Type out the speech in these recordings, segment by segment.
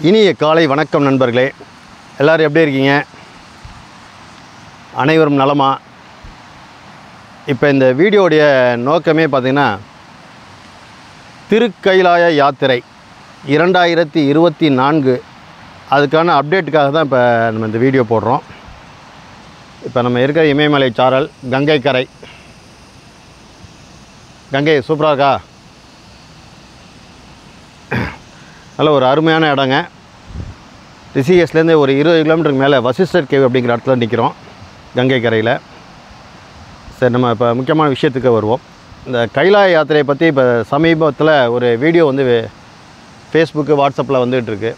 இனிய காலை வணக்கம் நண்பர்களே. எல்லோரும் எப்படி இருக்கீங்க? அனைவரும் நலமா? இப்போ இந்த வீடியோடைய நோக்கமே பார்த்திங்கன்னா, திருக்கைலாய யாத்திரை 2024 அதுக்கான அப்டேட்டுக்காக தான் இப்போ நம்ம இந்த வீடியோ போடுறோம். இப்போ நம்ம இருக்கிற இமயமலை சாரல் கங்கை கரை. கங்கை சூப்பராக இருக்கா? நல்ல ஒரு அருமையான இடங்க. ரிஷிகேஷ்லேருந்து ஒரு 20 கிலோமீட்டருக்கு மேலே வசிஷ்டர் கேவ் அப்படிங்கிற இடத்துல நிற்கிறோம், கங்கை கரையில். சரி, நம்ம இப்போ முக்கியமான விஷயத்துக்கு வருவோம். இந்த கைலாய யாத்திரையை பற்றி இப்போ சமீபத்தில் ஒரு வீடியோ வந்து ஃபேஸ்புக்கு வாட்ஸ்அப்பில் வந்துகிட்ருக்கு.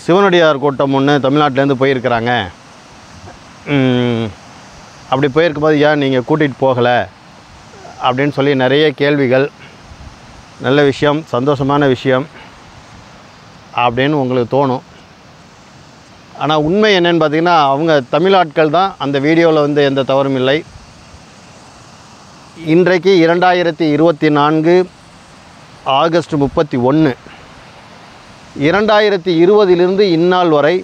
சிவனடியார் கூட்டம் ஒன்று தமிழ்நாட்டிலேருந்து போயிருக்கிறாங்க. அப்படி போயிருக்கும்போது ஏன் நீங்கள் கூட்டிகிட்டு போகலை அப்படின்னு சொல்லி நிறைய கேள்விகள். நல்ல விஷயம், சந்தோஷமான விஷயம் அப்படின்னு உங்களுக்கு தோணும். ஆனால் உண்மை என்னென்னு பார்த்தீங்கன்னா, அவங்க தமிழாட்கள் தான். அந்த வீடியோவில் வந்து எந்த தவறும் இல்லை. இன்றைக்கு 2024 ஆகஸ்ட் 31, 2020 இந்நாள் வரை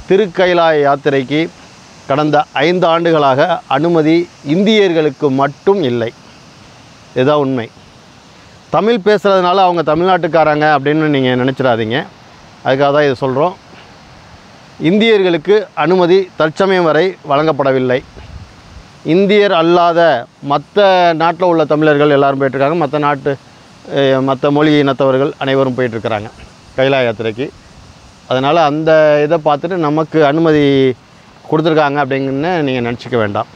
திருக்கைலாய யாத்திரைக்கு கடந்த 5 ஆண்டுகளாக அனுமதி இந்தியர்களுக்கு மட்டும் இல்லை. இதுதான் உண்மை. தமிழ் பேசுகிறதுனால அவங்க தமிழ்நாட்டுக்காரங்க அப்படின்னு நீங்கள் நினச்சிடாதீங்க. அதுக்காக தான் இது சொல்கிறோம். இந்தியர்களுக்கு அனுமதி தற்சமயம் வரை வழங்கப்படவில்லை. இந்தியர் அல்லாத மற்ற நாட்டில் உள்ள தமிழர்கள் எல்லோரும் போயிட்டுருக்காங்க. மற்ற மொழி இனத்தவர்கள் அனைவரும் போயிட்டுருக்கிறாங்க கைலாய யாத்திரைக்கு. அதனால் அந்த இதை பார்த்துட்டு நமக்கு அனுமதி கொடுத்துருக்காங்க அப்படிங்கன்னு நீங்கள் நினச்சிக்க வேண்டாம்.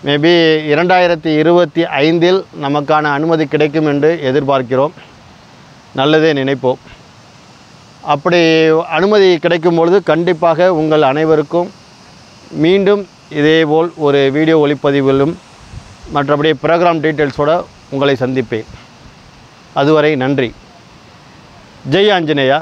மேபி 2025 நமக்கான அனுமதி கிடைக்கும் என்று எதிர்பார்க்கிறோம். நல்லதே நினைப்போம். அப்படி அனுமதி கிடைக்கும் பொழுது கண்டிப்பாக உங்கள் அனைவருக்கும் மீண்டும் இதேபோல் ஒரு வீடியோ ஒளிப்பதிவிலும் மற்றபடி ப்ரோக்ராம் டீட்டெயில்ஸோடு உங்களை சந்திப்பேன். அதுவரை நன்றி. ஜெய் ஆஞ்சநேயா.